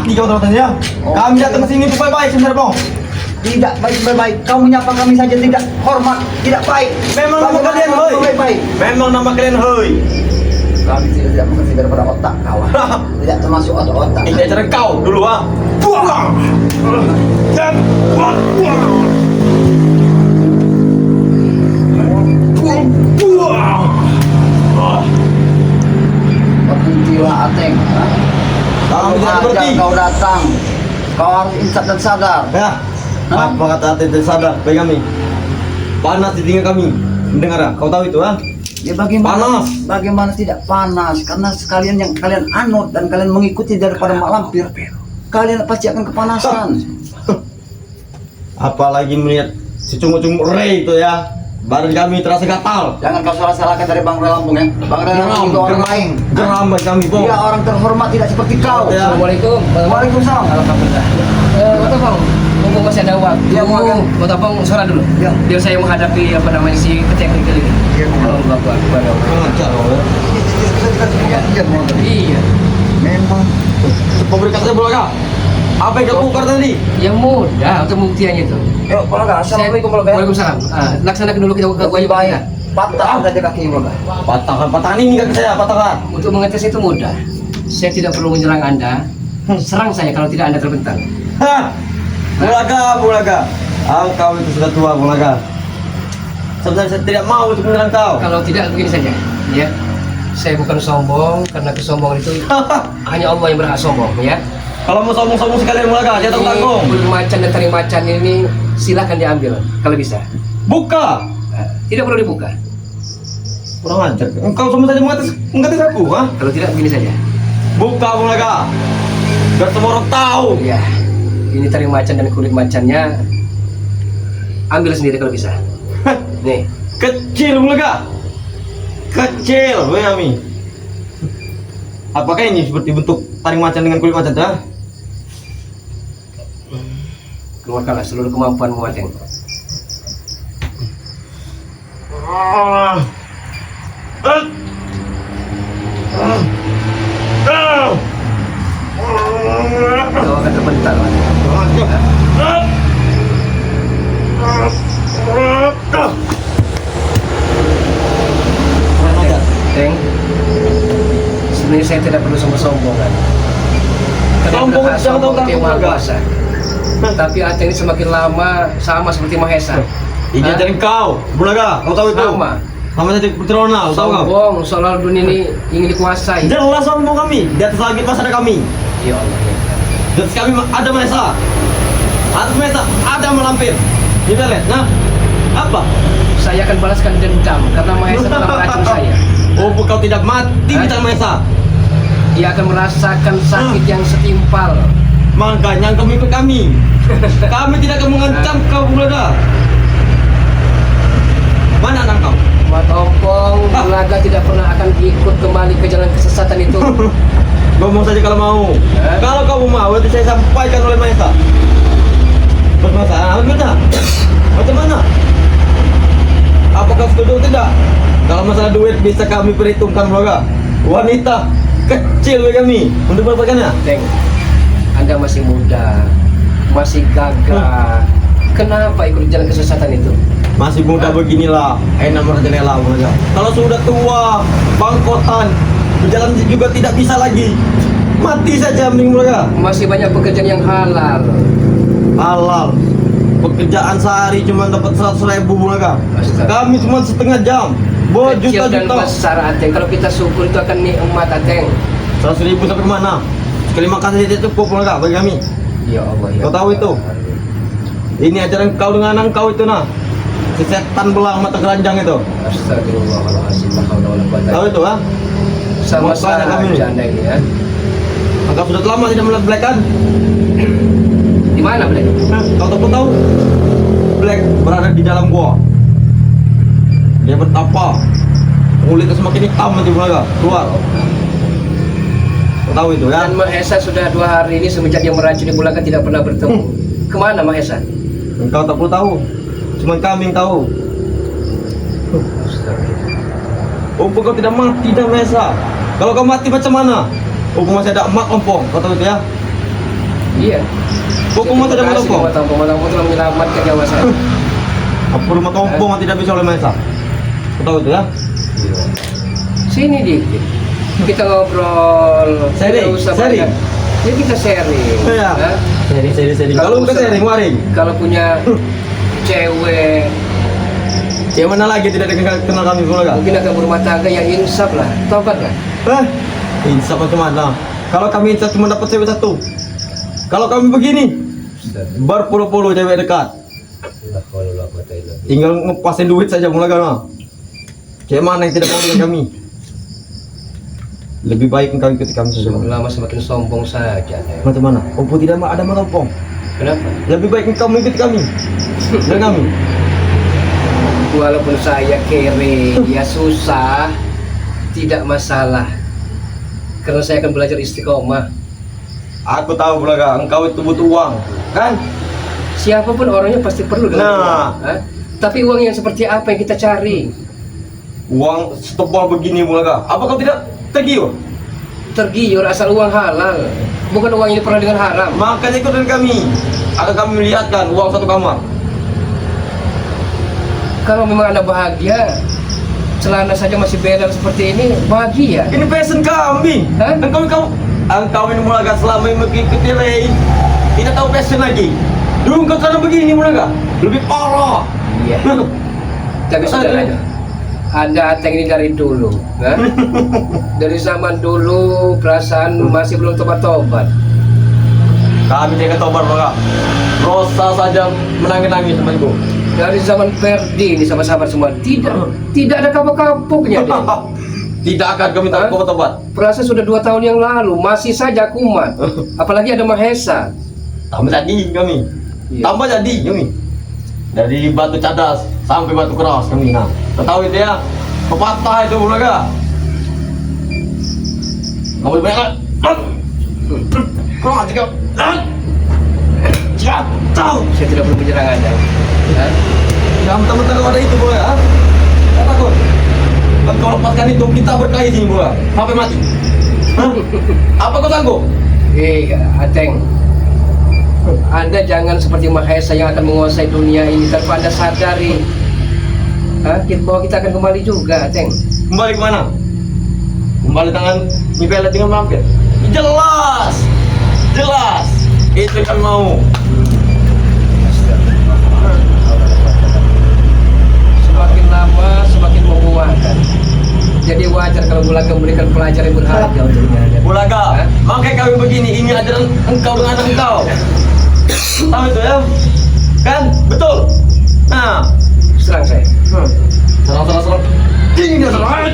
mati kau tahu ya. Kami datang ke sini baik-baik sebenarnya, Bang. Tidak baik-baik. Kau menyapa kami saja tidak hormat, tidak baik. Memang nama kalian, hoi. Baik-baik. Memang nama kalian, hoi. Kami tidak mengerti daripada otak kawan. Tidak termasuk otak-otak. Ini acara kau dulu, ah. Buang. Dan buang. Berhentilah Ateng. Kami tidak Sengaja berhenti. kau datang. Kau harus insaf dan sadar. Ya. Apa kata hati tidak sadar bagi kami? Panas di telinga kami. Mendengar, ah? Kau tahu itu, ah? Ya bagaimana? Panas. Bagaimana tidak panas? Karena sekalian yang kalian anut dan kalian mengikuti daripada mak lampir, kalian pasti akan kepanasan. Apalagi melihat si cungu-cungu Ray itu ya. Badan kami terasa gatal. Jangan kau salah-salahkan dari Bang Ray Lampung ya. Bang Ray Lampung juga orang lain. Geram bagi kami, Bang. Dia orang terhormat tidak seperti kau. Ya. Assalamualaikum. Waalaikumsalam. Alhamdulillah. Kata Bang, mumpung masih ada waktu, Ya, mau kan? Kata Bang suara dulu. Ya. Biar saya menghadapi apa namanya si teknikal ini. Iya, mau. Allah Akbar. Lancar, oh, ya. Iya. Memang. Pemberikan saya bola kah? Apa yang kau bongkar tadi? Yang mudah untuk pembuktiannya itu. Yuk, Bolaga. Assalamualaikum Bolaga. Waalaikumsalam. Laksanakan dulu kita Lebih baik. Patah saja kaki Bolaga. Patahkan ini kaki saya, patahkan. Untuk mengetes itu mudah. Saya tidak perlu menyerang Anda. Serang saya kalau tidak Anda terbentang. Hah, Bulaga. Kau itu sudah tua, Bulaga. Sebenarnya saya tidak mau untuk menyerang kau. Kalau tidak begini saja, ya. Saya bukan sombong karena kesombongan itu hanya Allah yang berhak sombong, ya. Kalau mau sombong-sombong sekalian, Bulaga, dia tanggung. Kulit macan dan taring macan ini silahkan diambil kalau bisa. Buka. Tidak perlu dibuka. Kurang ajar. Engkau semua saja mengatas aku, ha? Kalau tidak begini saja. Buka, Bulaga. Biar semua orang tahu. Ya, ini taring macan dan kulit macannya ambil sendiri kalau bisa. Nih, Kecil, Bulaga. Kecil, weh Ami. Apakah ini seperti bentuk taring macan dengan kulit macan, ha? keluarkanlah seluruh kemampuanmu, Ateng. Kau akan terbentar, Teng. Sebenarnya saya tidak perlu sombong-sombongan. Sombong, jangan tahu takut, Maha Bulaga. Kuasa. Tapi Ateng ini semakin lama sama seperti Mahesa. Ini Hah? jadi kau, Bulaga. Kau tahu itu? Sama. Sama saja Petronal, tahu kau? Sombong, seolah dunia ini ingin dikuasai. Jelas sombong kami. Di atas langit masih ada kami. Ya Allah. Di atas kami ada Mahesa. Atas Mahesa ada Malampir. Kita lihat, nah apa? Saya akan balaskan dendam karena Mahesa telah meracun saya. Oh, kau tidak mati di tangan Mahesa. Ia akan merasakan sakit yang setimpal. Makanya kau ikut kami. Kami tidak akan mengancam kau, Bulaga. Mana anak kau? Matompong, Bulaga tidak pernah akan ikut kembali ke jalan kesesatan itu. Ngomong saja kalau mau. Kalau kamu mau, nanti saya sampaikan oleh Mahesa. Bermasalah mana? Macam mana? Apakah setuju atau tidak? Kalau masalah duit bisa kami perhitungkan, Bulaga. Wanita kecil bagi kami untuk mendapatkannya. Teng, Anda masih muda, masih gagah. Kenapa ikut jalan kesesatan itu? Masih muda beginilah, enak merajalela, Bulaga. Kalau sudah tua, bangkotan, berjalan juga tidak bisa lagi. Mati saja mending, Bulaga. Masih banyak pekerjaan yang halal. Halal. Pekerjaan sehari cuma dapat 100.000, Bulaga. Astaga. Kami cuma setengah jam. Kecil dan Juta-juta. besar, Ateng. Kalau kita syukur itu akan nikmat, Ateng. 100.000 sampai kemana? Sekali makan saja tidak cukup, Bulaga, bagi kami. Ya Allah, ya Kau tahu Allah. itu? Ini ajaran kau dengan anak kau itu, nah. Si setan belang mata keranjang itu. Astagfirullahaladzim. La haula wala quwata Tahu itu, ha? Sama Makanya saja kami. Anda ini, ya. Anggap sudah lama tidak melihat Black kan? Di mana, Black? Kau tahu? Black berada di dalam gua. Dia bertapa. Kulitnya semakin hitam nanti, Bulaga. Keluar. Kau tahu itu, ya? Dan Mahesa sudah 2 hari ini semenjak dia meracuni Bulaga tidak pernah bertemu. Kemana Mahesa? Engkau tak perlu tahu. Cuma kami yang tahu. Umpuk kau tidak mati dah, Mahesa. Kalau kau mati macam mana? Umpuk masih ada emak ompong. Kau tahu itu, ya? Iya. Hukum mata dan Terima kasih, tompong. Matampong telah menyelamatkan nyawa saya. Apa rumah tompong yang tidak bisa oleh Maesa? Kau tahu itu ya? Sini dikit. Kita ngobrol. Sharing, Tidak usah sharing. banyak. Ya kita sharing. Iya. Hah? Seri. Kalau Kalau bukan usah- seri, waring. Kalau punya cewek Yang mana lagi tidak kenal kami keluarga? mungkin akan berumah tangga yang insaf lah, tobat lah. Hah? Insaf macam mana? Kalau kami insaf cuma dapat cewek satu. Kalau kami begini, berpuluh-puluh cewek dekat. Tinggal ngepasin duit saja mulai kan. Cewek mana yang tidak mau dengan kami? Lebih baik engkau ikuti kami Semakin saja. lama semakin sombong saja. Macam mana? Opo tidak ada matompong. Kenapa? Lebih baik engkau mengikuti kami. Dan kami. Walaupun saya kere, ya susah, tidak masalah. Karena saya akan belajar istiqomah. Aku tahu belaga, engkau itu butuh uang, kan? Siapapun orangnya pasti perlu dengan Nah. uang. Hah? Tapi uang yang seperti apa yang kita cari? Uang setebal begini belaga. Apa kau tidak tergiur? Tergiur asal uang halal, bukan uang yang pernah dengan haram. Makanya ikut dengan kami. Akan kami melihatkan uang satu kamar. Kalau memang Anda bahagia, celana saja masih beda seperti ini, bahagia. Ini passion kami. Hah? Engkau ini belaga selama ini mengikuti Ray. Tidak tahu passion lagi. Dulu engkau cara begini belaga. Lebih parah. Iya. Tapi saudaranya, Anda Ateng ini dari dulu, hah? Dari zaman dulu perasaan masih belum tobat-tobat. Kami tidak tobat belaga. Rosa saja menangis-nangis temanku. Dari zaman Ferdi ini sama sahabat semua tidak ada kapok-kapoknya deh. Tidak akan kami Hah? tobat. Perasaan sudah 2 tahun yang lalu masih saja kumat. Apalagi ada Mahesa. Tambah jadi kami. Iya. Tambah jadi kami. Dari batu cadas sampai batu keras kami. Nah, kau tahu itu ya? Pepatah itu belaga. Kamu banyak. Kurang aja kau. Jatuh. Saya tidak perlu menyerang Anda. Hah? Jangan mentang-mentang kau ada itu bola. Kau takut? Kau lepaskan itu kita berkelahi sini bola. Sampai mati. Hah? Apa kau sanggup? Ateng, Anda jangan seperti Mahesa yang akan menguasai dunia ini tanpa Anda sadari. Bahwa kita akan kembali juga, Ateng. Kembali ke mana? Kembali tangan Nipela tinggal mampir. Jelas. Itu yang mau. Semakin lama semakin memuaskan. Jadi wajar kalau Bulaga memberikan pelajaran yang berharga untuknya. Bulaga, Hah? makanya kami begini. Ini ajaran engkau dengan anak engkau. Tahu itu ya? Kan? Betul. Nah, Serang saya. serang. Tinggi dia serang.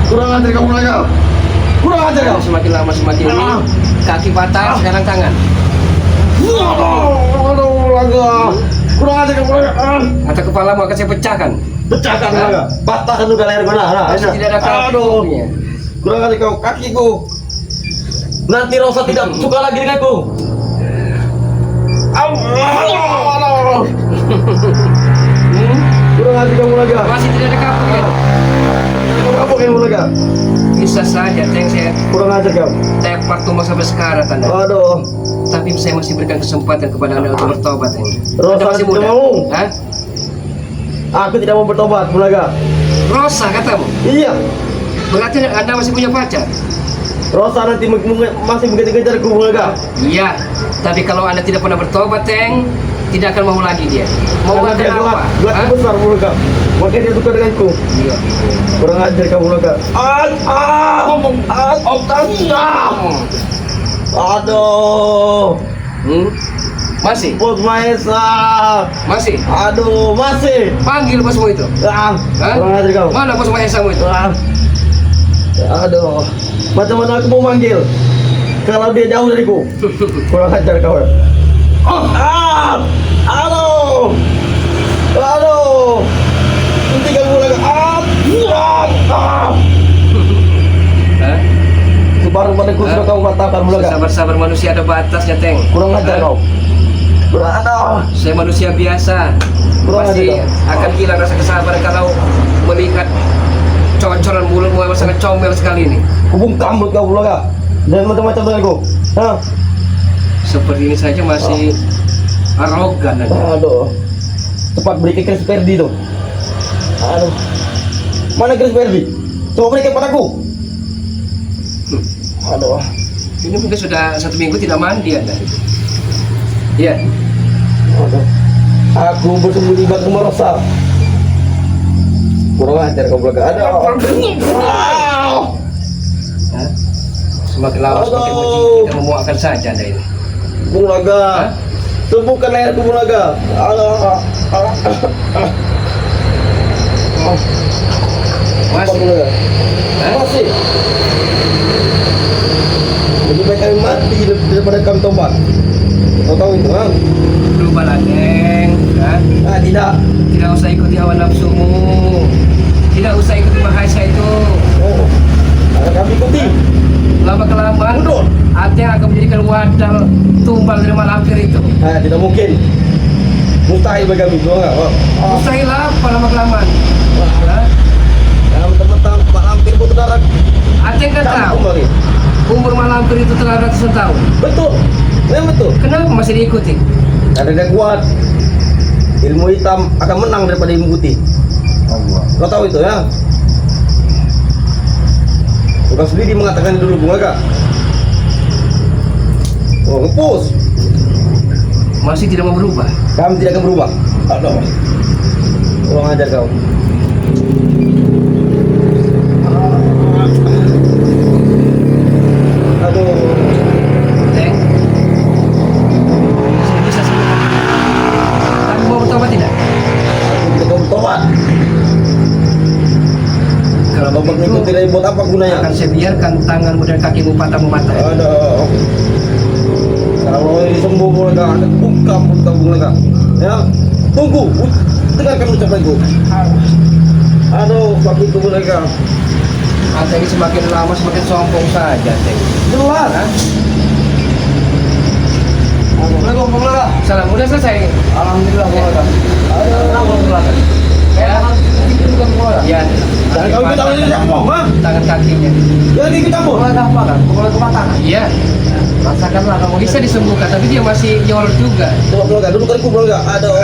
Kurang ajar kamu Bulaga. Kurang ajar kau. Semakin lama semakin ini kaki patah, sekarang tangan. Aduh, Bulaga. Kurang ajar kamu Bulaga. Atau kepala mau akan saya pecahkan. Pecahkan Bulaga. Patahkan juga leher gua. Nah, Masih tidak ada aduh. kakinya. Kurang ajar kau, kakiku. Nanti Rosa tidak suka lagi denganku. Aduh. Kurang ajar kamu Bulaga. Masih tidak ada kapoknya. Apa kamu Bulaga? Bisa saja, Teng, saya Kurang ajar kau. tepak tumbang sampai sekarat Anda. Aduh. Tapi saya masih berikan kesempatan kepada Anda untuk bertobat, Teng. Rosa Anda masih tidak muda. mau. Hah? Aku tidak mau bertobat, Bulaga. Rosa katamu. Iya. Berarti Anda masih punya pacar? Rosa nanti masih mengejar-kejarku, Bulaga. Iya. Tapi kalau Anda tidak pernah bertobat, Teng, tidak akan mau lagi dia. Mau Karena dia makan apa? gelat Hah? besar, Bulaga. Makanya dia suka denganku. Iya. Kurang ajar kamu Bulaga. Aduh. Masih? Bos Maesa. Masih? Aduh, masih. Panggil bosmu itu. Hah? Hah? Kurang ajar kamu. Mana bos Mahesamu itu? Aduh. Macam mana aku mau manggil? Kalau dia jauh dariku. Kurang ajar kau. Aduh. Hentikan Bulaga. Hah? Baru padaku sudah kau katakan Bulaga. Sabar-sabar, manusia ada batasnya, Teng. Kurang ajar Hah? kau. Aduh. Saya manusia biasa. Kurang Pasti ajar kau. akan hilang rasa kesabaran kalau melihat cocoran mulutmu emang sangat comel sekali ini. Kubungkam mulut kau Bulaga. Jangan macam-macam denganku. Hah? Seperti ini saja masih arogan aja. Aduh. Cepat beri ke Chris Perdi tuh. Aduh. Mana Chris Perdi? Coba berikan padaku. Aduh. Ini mungkin sudah 1 minggu tidak mandi Anda. Iya. Aduh. Aku bersembunyi batu merasa. Kurang ajar kau Bulaga. Aduh. Hah? Semakin lama semakin benci, tidak memuakkan saja Anda ini. Bulaga. Hah? Tumpukan leherku Bulaga. Aduh. Masih? Bulaga. Hah? Masih. Lebih baik kami mati daripada kami tobat. Kau tahu itu, ha? Berubahlah, Neng. Hah? Ah, tidak. Tidak usah ikuti hawa nafsumu. Tidak usah ikuti bahasa itu. Oh, akan kami ikuti. Lama kelamaan, Mundur. hati yang akan menjadikan wadah tumbal dari malampir itu. Ah, tidak mungkin. Mustahil bagi kami, tahu nggak? Oh. Mustahil apa lama kelamaan? Hah? Yang mentang-mentang Pak Lampir pun saudara Aceh kan tahu kampung lagi. umur malampir itu telah ratusan tahun. Betul. Memang betul. Kenapa masih diikuti? Ada yang kuat. Ilmu hitam akan menang daripada ilmu putih. Allah. Kau tahu itu ya? Bukan sendiri mengatakan dulu bunga kak. Oh, ngepus. Masih tidak mau berubah. Kami tidak akan berubah. Aduh. Kurang ajar kau. Aduh. Neng, saya bisa sembuhkan. Tapi mau bertobat tidak? Aku tidak mau bertobat. Kalau Tobat itu begitu, tidak buat apa gunanya? akan saya biarkan tanganmu dan kakimu patah mematah. Aduh. Kalau ini sembuh mereka akan buka mulut kamu mereka. Ya, tunggu. Dengarkan ucapanku. Aduh, papi itu mereka. Anda ini semakin lama semakin sombong saja, Neng. Jelas. Hah? Assalamualaikum, Bulaga. Salam, udah selesai. Alhamdulillah Bulaga. Aduh, Bulaga. Ya, ya. Jangan kau ikut tangan ini campur, ha? Tangan kakinya. Jangan ikut campur. Bulaga apa kan? Bulaga kematangan. Iya, Rasakanlah kamu. bisa disembuhkan, tapi dia masih nyolot juga. Coba Bulaga, duduk kariku Bulaga. Aduh.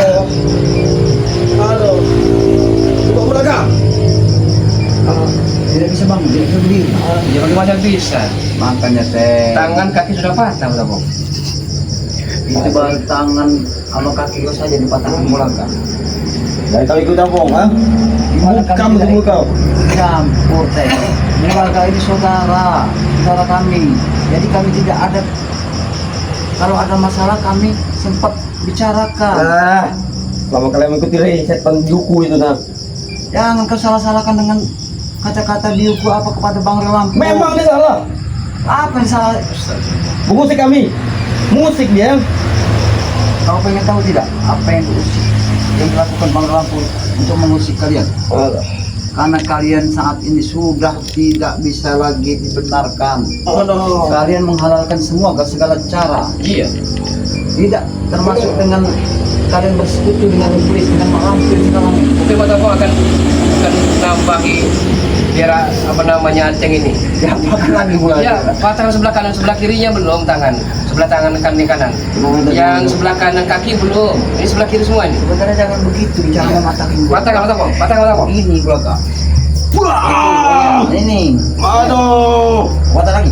Aduh. Coba Bulaga. Tidak bisa bangun, tidak bisa berdiri. Ya bagaimana bisa? Makanya teh. Tangan kaki sudah patah, udah Bang. Itu baru tangan sama kaki kau saja dipatahkan Bulaga. Jangan kau ikut campur, ha? Gimana Bukam kami tubuh kau. campur teh. Bulaga ini saudara kami. Jadi kami tidak ada. Kalau ada masalah kami sempat bicarakan. Ah, lama kalian mengikuti setan duku itu nah. Jangan kau salah-salahkan dengan kata-kata biuku apa kepada Bang Relampu. Memang dia salah. Apa yang salah? Musik kami. Musik dia. Kau pengen tahu tidak apa yang dilakukan Bang Relampu untuk mengusik kalian? Karena kalian saat ini sudah tidak bisa lagi dibenarkan. Aduh. Kalian menghalalkan semua ke segala cara. Iya. Tidak termasuk dengan kalian bersekutu dengan iblis, dengan malampir segala macam. Mungkin Bang akan nambahi biar apa namanya Aceng ini. Ya apa lagi mulai? Ya, tangan sebelah kanan, sebelah kirinya belum tangan. Sebelah tangan kanan. Yang sebelah kanan kaki belum. Ini sebelah kiri semua ini. Sebenarnya jangan begitu, jangan mematahin. Patah Bang. Ini Bulaga. Wah. Ini. Aduh. Patah lagi.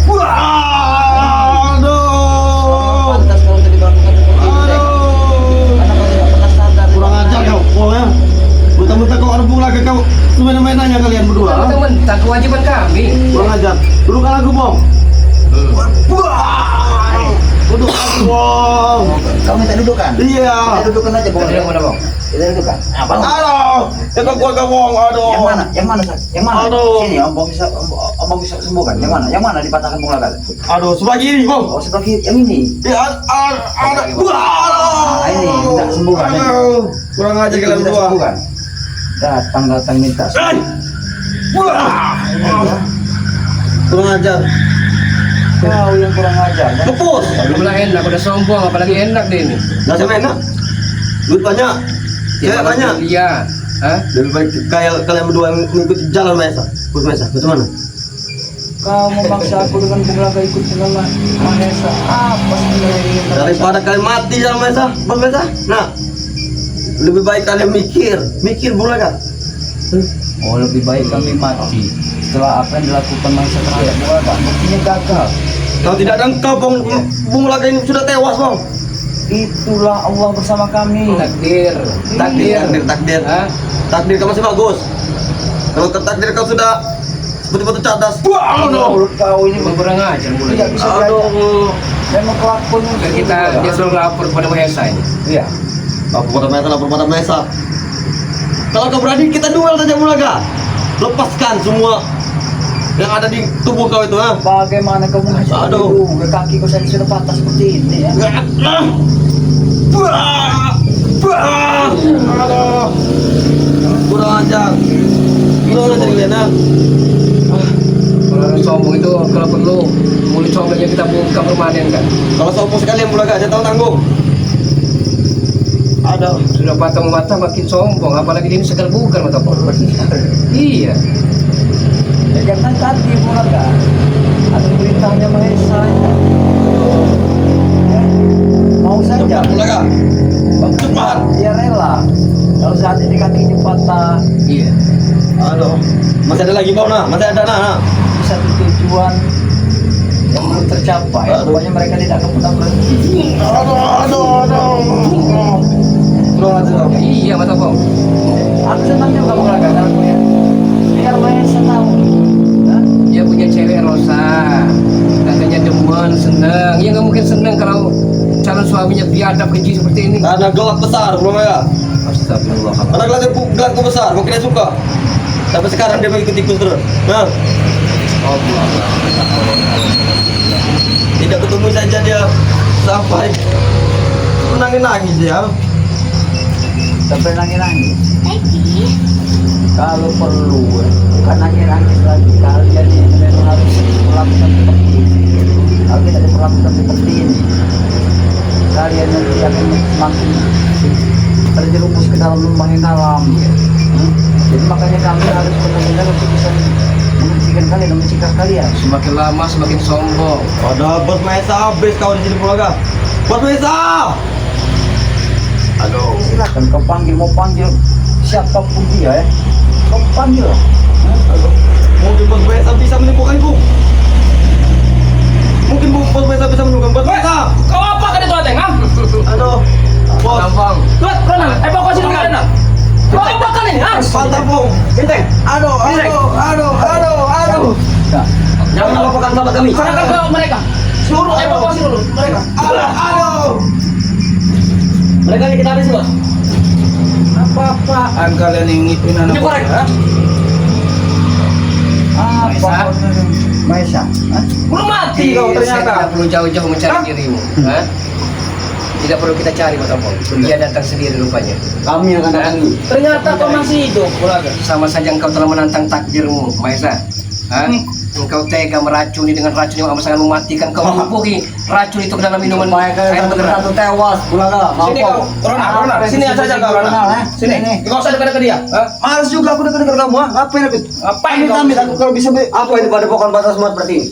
Wah. Aduh. Pantas kalau tadi bangunkan seperti itu. Teh. Aduh. Karena kau tidak pernah sadar. Kurang ajar kau. Oh ya. Mentang-mentang kau arbung lagi kau. Semena-menanya kalian berdua. ha? Teman-teman, tak kewajiban kami. Kurang ajar. Dudukkan aku, Bong. Wah. Duduk aku, Bong. Kau minta dudukan? Iya. Kita dudukan aja, Bang. Ada yang mana, Bang? Kita dudukan. Apa? Aduh. Kita kuat kau, Bong. Aduh. Yang mana? Yang mana? Yang mana? Aduh. Sini, Om bisa sembuhkan. Yang mana? Yang mana dipatahkan Bulaga? Aduh, sebelah kiri, Bong. Oh, sebelah kiri. Yang ini. Ya, ada. Wah. Nah, ini minta sembuhkan. Ini. Aduh. Kurang ajar kalian Minta berdua. sembuhkan. Datang minta Eh. sembuhkan. Wah. Ini ya. Kurang ajar. Kau yang kurang ajar. Ya? Kepus. Belumlah enak, udah sombong, apalagi enak deh ini. Nggak sampai enak. Duit banyak. Cewek banyak. Iya, Hah? Lebih baik kayak kalian berdua yang mengikuti jalan Maesa. Bos Maesa, bagaimana? Kau memaksa aku dengan Bung Laga ikut dengan Mahesa. Apa sebenarnya yang ingin kamu Daripada kalian mati jalan Maesa, Bos Maesa. Nah, lebih baik kalian mikir Bulaga. Oh, lebih baik kami mati setelah apa yang dilakukan Mahesa terhadap Bung Laga. Buktinya gagal. Kalau tidak ada engkau, Bung Laga ini sudah tewas, Bang. Itulah Allah bersama kami. Takdir. Takdir. Hah? Takdir kau masih bagus. Kalau tertakdir kau sudah seperti batu cadas. Wah, Mulut kau ini Kurang ajar mulai. tidak bisa diajak. aduh. Memang kelakuannya Dan kita dia selalu lapor kepada Mahesa ini. Iya. Lapor pada Maesa. Kalau kau berani kita duel saja Bulaga. Lepaskan semua yang ada di tubuh kau itu, ha? Bagaimana kau menghajar Aduh. juga kaki kau saja sudah patah seperti ini ya? Aduh. Kurang ajar kalian, ha? Kalau sombong itu kalau perlu mulut sombongnya kita buka permanen kan. Kalau sombong sekali yang Bulaga, jangan tanggung. Aduh. Sudah patah mata makin sombong, apalagi dia ini segar bukan mata pol. Iya. Ya jangan tadi Bung Laga ada perintahnya Mahesa ya. Ya, mau saja Bulaga. Cepat. dia rela kalau saat ini kakinya patah Iya. Aduh. Masih ada lagi kau, nah? Masih ada, nah? di satu tujuan yang belum tercapai. Pokoknya mereka tidak akan pernah berhenti. Aduh. Kurang ajar. Ya, iya mata pol. Aku senang juga Bung Laga karena punya biar Mahesa tahu. Hah? Dia punya cewek Rosa. Katanya demen, seneng. Ya nggak mungkin seneng kalau calon suaminya biadab keji seperti ini. Karena gelap besar, Bulaga. Astagfirullahaladzim. Karena gelasku besar, mungkin dia suka. Sampai sekarang dia mengikut-ikut terus. Nah, tidak ketemu saja dia sampai nangis ya. Sampai nangis-nangis. Kalau perlu, bukan nangis-nangis lagi. Kalian ini memang harus melakukan seperti ini. Kalau kita diperlakukan seperti ini, kalian nanti akan semakin terjerumus ke dalam lubang yang dalam. Jadi makanya kami harus benar-benar untuk bisa menghentikan kalian, mencegah kalian. Semakin lama semakin sombong. Ada Bos Maesa habis kau di sini Bulaga. Bos Maesa. Aduh. Silakan kau panggil, mau panggil siapapun dia ya. Kau panggil. Aduh. Mungkin Bos Maesa bisa menipukanku. Mungkin Bos Maesa bisa menipukan Bos Maesa. Kau apa kan itu Ateng? Ah? Aduh. Bos. Gampang. Tuat, pernah evakuasi dulu kalian. Kau apa kan ini? Ah? Mantap, Bung. Bintang. Aduh. Nah, Jangan melupakan sahabat kami. Serahkan ke mereka. Suruh evakuasi dulu mereka. Aduh. Mereka ini kita habis bos. apa-apaan kalian yang ngituin anak Ini korek. saya? Apa? Maesa? Hah? Belum mati Iya, kau saya ternyata. tidak perlu jauh-jauh mencari dirimu. Hah? Tidak perlu kita cari mata pol. Dia datang sendiri rupanya. Kami yang akan datangi. Ternyata kau masih hidup, Bulaga. Sama saja engkau telah menantang takdirmu, Maesa. Hah? Engkau tega meracuni dengan racun yang amat sangat mematikan. Kau melumpuhi racun itu ke dalam minuman air beneran. Satu tewas, Bulaga. Sini kau, Rona. Sini aja kau, Rona. Sini. Kau usah dekat-dekat dia. Hah? Males juga aku dengar kamu, ha? Ngapain aku? Ngapain kau? Amit aku kalau bisa Apa itu pada pokok batas semut seperti ini?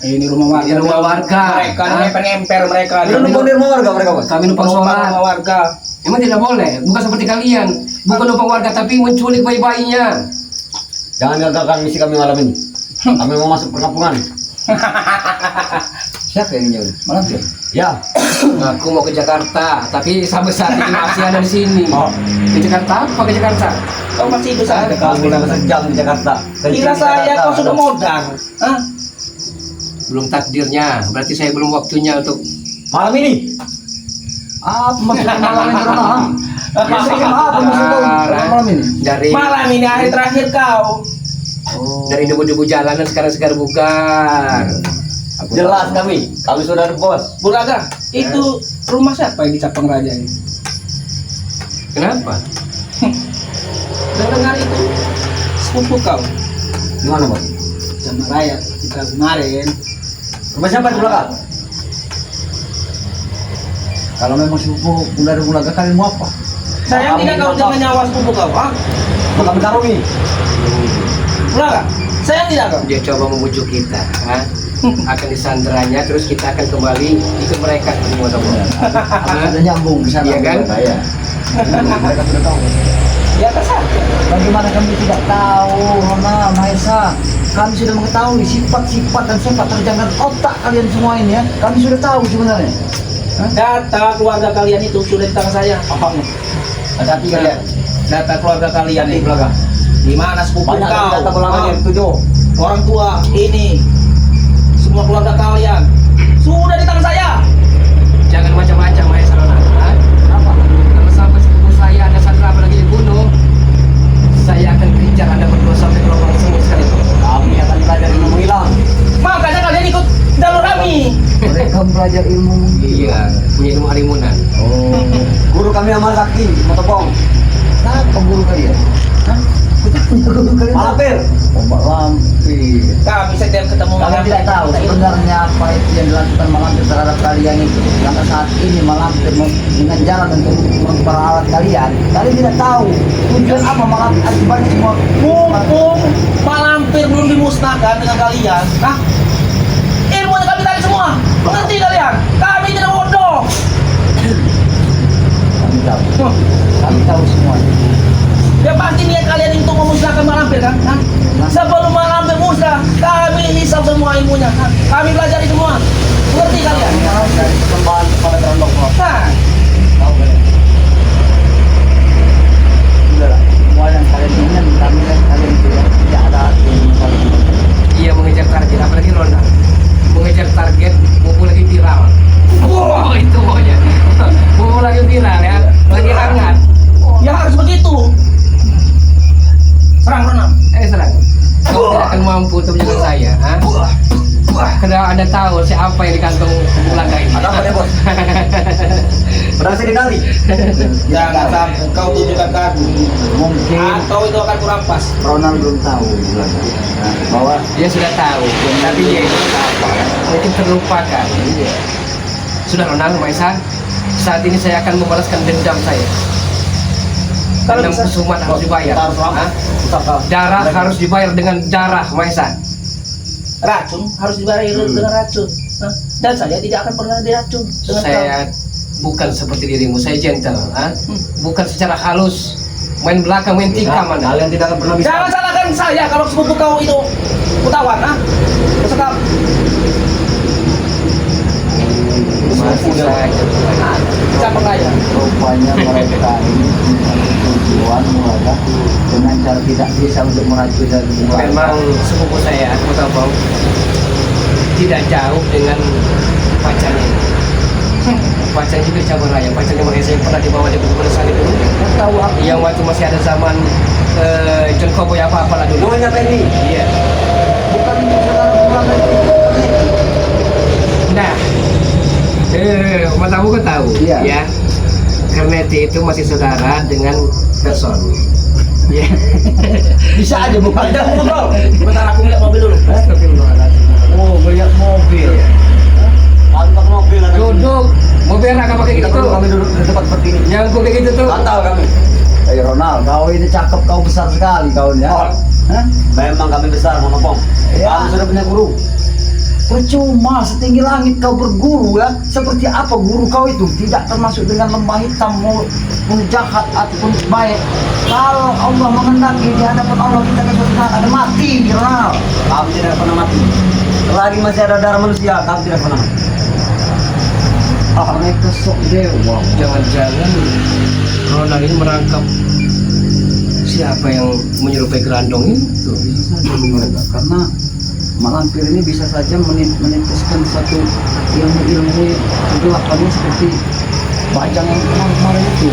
Ini rumah warga. Ini rumah warga. Mereka ngemper mereka. Ini numpang di rumah warga mereka, Bos. Kami numpang sholat. Rumah warga. Emang tidak boleh, bukan seperti kalian. Bukan numpang warga tapi menculik bayi-bayinya. Jangan gagalkan misi kami malam ini. Kami mau masuk perkampungan. Siapa yang jauh? Malam sih. Ya. Aku mau ke Jakarta, tapi sampai saat ini masih ada di sini. Oh. Ke Jakarta apa ke Jakarta? Kau masih hidup saja kau. Kami udah sejam di Jakarta. Kira saya kau sudah modal. Hah? Belum takdirnya, berarti saya belum waktunya untuk Malam ini. Apa maksudnya malam ini Rona? Maksudnya apa maksudnya malam ini? dari Malam ini hari terakhir kau. dari debu-debu jalanan sekarang segar bugar. Jelas kami sudah ada bos. Bulaga, itu rumah siapa yang di Capang Raja ini? Kenapa? Dengar itu sepupu kau Gimana, Bos? sama rakyat kita kemarin. Rumah siapa di belakang? Kalau memang sepupu Bulaga kalian mau apa? Sayang tidak kau dengan nyawa sepupu kau, ah? Kami karungi. Pula kah? Sayang tidak kau? Dia coba membujuk kita, ha? Akan disandranya, terus kita akan kembali ikut mereka semua sama. Ada nyambung ke sana. Iya kan? Ya. Mereka sudah tahu. Ya kan saja. Bagaimana kami tidak tahu, Rona, Maesa? Kami sudah mengetahui sifat-sifat dan sepak terjangkau otak kalian semua ini ya. Kami sudah tahu sebenarnya. Data keluarga kalian itu sudah di tangan saya. Apa? Hati-hati kalian. Data keluarga kalian Hati nih. keluarga. Di mana sepupu Banyak kau? data pelanggan yang tujuh. Orang tua ini semua keluarga kalian sudah di tangan saya. Jangan macam-macam, Maesa Nona. Ha? Apa? Kalau sampai sepupu saya ada sandra apalagi dibunuh, saya akan kejar Anda berdua sampai ke lubang sumur sekalipun. Kami akan belajar ilmu menghilang. Makanya kalian ikut jalur kami. Mereka belajar ilmu menghilang. Iya, punya ilmu halimunan. Oh. Guru kami amal sakti, Motopong. Siapa guru kalian? Hah? Kita punya guru kalian. Malampir. Oh, Mbak Lampir. Kami setiap ketemu Kalian tidak tahu sebenarnya apa itu yang dilakukan Malampir terhadap kalian itu. Karena saat ini Malampir dengan jalan untuk memperalat kalian. Kalian tidak tahu tujuan apa Malampir akibatnya semua. Mumpung Malampir belum dimusnahkan dengan kalian. Hah? Ilmunya kami tarik semua. Mengerti kalian? Kami tidak bodoh. Kami tahu. Kami tahu semua. Ya pasti niat kalian untuk memusnahkan Malampir kan? Hah? Sebelum Malampir musnah, kami hisap semua ilmunya. Hah? Kami pelajari semua. Mengerti kalian? Kami harus dari perkembangan kepada Kerondong. Nah, Tahu kalian? Sudahlah. Semua yang kalian ingin kalian itu ya. Tidak ada ilmu kalian. Iya, mengejar target, apalagi Ronda. Mengejar target, mumpung lagi viral. Wow, itu maunya. Mumpung lagi viral ya, lagi hangat. ya harus begitu. Serang Ronam. Serang. Kau tidak akan mampu untuk menyerang saya, ha? Karena Anda tahu siapa yang di kantong Bulaga ini. Ada apa ya, Bos? Berhasil dikali. Jangan sampai kau tunjukkan ke aku. Mungkin Atau itu akan kurampas. Ronald belum tahu bahwa Dia sudah tahu, tapi dia itu apa? Mungkin terlupakan. Sudah Ronald, Maisa, saat ini saya akan membalaskan dendam saya. Kalau Dendam bisa- Kusuman harus dibayar. harus lama. Ha? Darah harus dibayar dengan darah, Maisa. Racun harus dibayar dengan racun. Hah? Dan saya tidak akan pernah diracun dengan Saya bukan seperti dirimu, saya gentle, ha? Bukan secara halus, main belakang, main tikam Anda. kalian tidak akan pernah bisa. Jangan salahkan saya kalau sepupu kau itu kutawan, ah. Kesekap. Masih saja. Bisa percaya. Rupanya mereka ini punya tujuan mereka dengan cara tidak bisa untuk meracun dan Memang sepupu saya, aku tahu Bang, tidak jauh dengan pacarnya. Pacarnya juga di Cabang Raya, pacarnya Mahesa yang pernah dibawa di buku sana itu. tahu aku. Yang waktu masih ada zaman John Cowboy apa-apalah dulu. Namanya Penny. Iya. Bukan saudara keluarga itu. Nah, matamu kan tahu, Iya. ya. Karneti itu masih saudara dengan Person. Ya. Bisa aja bukan. Ada mobil. Bentar aku lihat mobil dulu. Astagfirullahaladzim. Oh, banyak mobil. Antar mobil ada. Duduk, mau berak apa kayak Kita gitu? perlu kami duduk di tempat seperti ini. Nyangkut kayak gitu tuh. Tahu kami. Ronald, kau ini cakep, kau besar sekali kau ya. Oh. Hah? Memang kami besar, Monopong. Ya. Kami sudah punya guru. Percuma setinggi langit kau berguru ya. Seperti apa guru kau itu? Tidak termasuk dengan lemah hitam, mau jahat ataupun baik. Kalau Allah mengendaki di hadapan Allah kita akan suatu saat ada mati, Ronald. Kami tidak pernah mati. Selagi masih ada darah manusia, kami tidak pernah mati. Mereka sok dewa. Jangan-jangan Ronald ini merangkap siapa yang menyerupai gerandong itu? Bisa saja mereka karena Malampir ini bisa saja menitiskan satu ilmu-ilmu kegelapannya seperti bajang yang kemarin itu.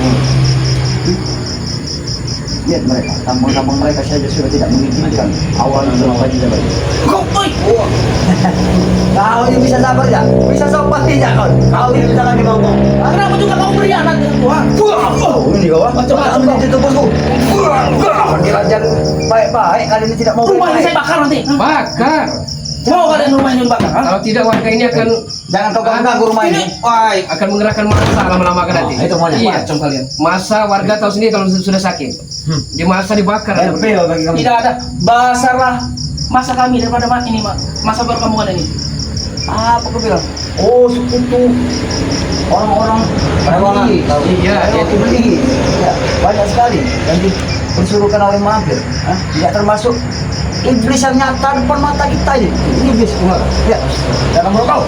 Lihat mereka, tampang-tampang mereka saja sudah tidak mengizinkan. Awalnya kenapa tidak baik. Kau, oi. Kau ini bisa sabar ya? Bisa sopan tidak kau? Kau ini bisa lagi ngomong. Kenapa juga kau berkhianat dengan Tuhan? Oh, ini kau Macam-macam Kamu kau. itu bosku. Belajar baik-baik, kali ini tidak mau Rumah ini saya baik-baik. bakar nanti. Hah? Bakar. Mau kalian rumah ini dibakar? Ha? Kalau tidak warga ini akan Jangan kau ganggu rumah ini. wah, akan mengerahkan massa lama-lama kan nanti. itu maunya. Iya, Macam kalian. massa warga tahu sendiri kalau sudah sakit. Di massa dibakar. Bagi kami. Tidak ada. Basarlah masa kami daripada ini, masa perkampungan ini. Apa kau bilang? Oh, sekutu orang-orang beli. Iya, itu beli. Ya, banyak sekali yang disuruhkan oleh mampir. Tidak termasuk iblis yang nyata depan mata kita ini. Ini iblis bunga. Ya, dalam mulut kau.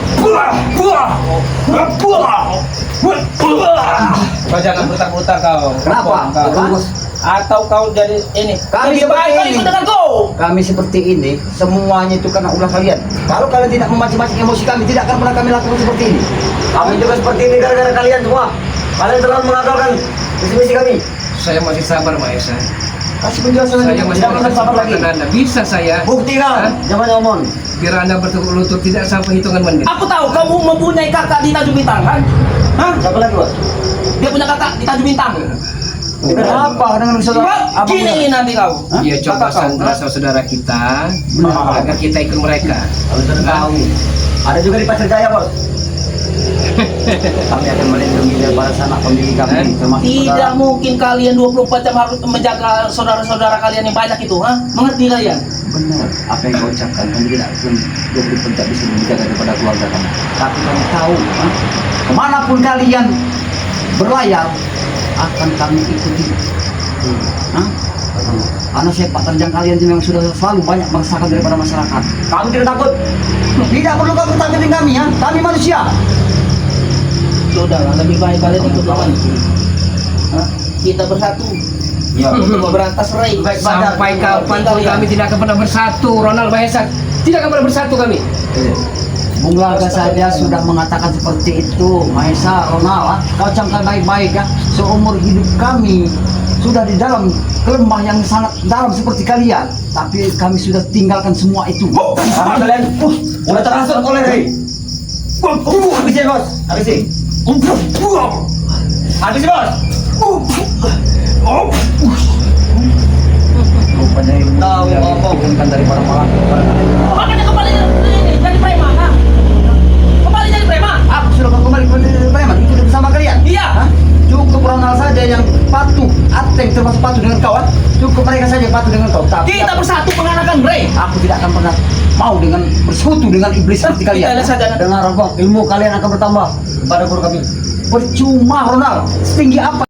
Kau jangan bertak-bertak kau. Kenapa? Kau. Atau kau jadi ini? Kami Lebih baik seperti kau ini. ikut dengan kau. Kami seperti ini, semuanya itu karena ulah kalian. Kalau kalian tidak memancing-mancing emosi kami, tidak akan pernah kami lakukan seperti ini. Kami juga seperti ini gara-gara kalian semua. Kalian terlalu mengagalkan visi-misi kami. Saya masih sabar, Maesa. Kasih penjelasan Saya lagi. masih Tidak akan sabar lagi. kesempatan Anda. Bisa saya Bukti kau, Hah? jangan ngomong. biar Anda bertukuk lutut tidak sampai hitungan menit. Aku tahu kamu mempunyai kakak di Tanjung Bintang kan? Hah? Siapa lagi, Bos? Dia punya kakak di Tanjung Bintang. Apa dengan saudara? Coba gini nanti kau. Hah? Dia coba Kakak kau, sandra hah? saudara kita Benar. agar kita ikut mereka. Kalau sudah tahu. Ada juga di Pasir Jaya, Bos. Kami akan melindungi para sanak pemilih kami, termasuk Tidak saudara. mungkin kalian 24 jam harus menjaga saudara-saudara kalian yang banyak itu, ha? Mengerti kalian? Benar, apa yang kau ucapkan kami tidak akan 24 jam bisa menjaga daripada keluarga kami. Tapi kami tahu, kemanapun kalian berlayar akan kami ikuti. Hah? Karena sepak terjang kalian itu memang sudah selalu banyak meresahkan daripada masyarakat. Kamu tidak takut? Tidak perlu kamu takutin kami, ya. Kami manusia. Sudahlah, lebih baik kalian ikut lawan. Hah? Kita bersatu Ya. untuk memberantas Ray. Sampai kapan pun kami tidak akan pernah bersatu, Ronald Maesa. Tidak akan pernah bersatu kami. Bung Laga saja sudah mengatakan seperti itu, Maesa, Ronald, kau camkan baik-baik ya. Seumur hidup kami sudah di dalam lembah yang sangat dalam seperti kalian, tapi kami sudah tinggalkan semua itu. Karena kalian, udah terasuk oleh Ray. Habisin, Bos, habisin. Habisin, Bos. Rupanya ibu Tahu yang apa? diturunkan dari para malaikat kepada kalian. Makanya kembali jadi preman, ha? Kembali jadi preman. Aku sudah kembali kepada preman, ikut bersama kalian. Iya. Hah? Cukup Ronald saja yang patuh, Ateng termasuk patuh dengan kau. Cukup mereka saja yang patuh dengan kau. Tapi Kita bersatu mengalahkan Ray. aku tidak akan pernah mau dengan bersekutu dengan iblis seperti kalian. Kita lihat saja. Dengan Rongkong, ilmu kalian akan bertambah pada guru kami. Percuma Ronald, setinggi apa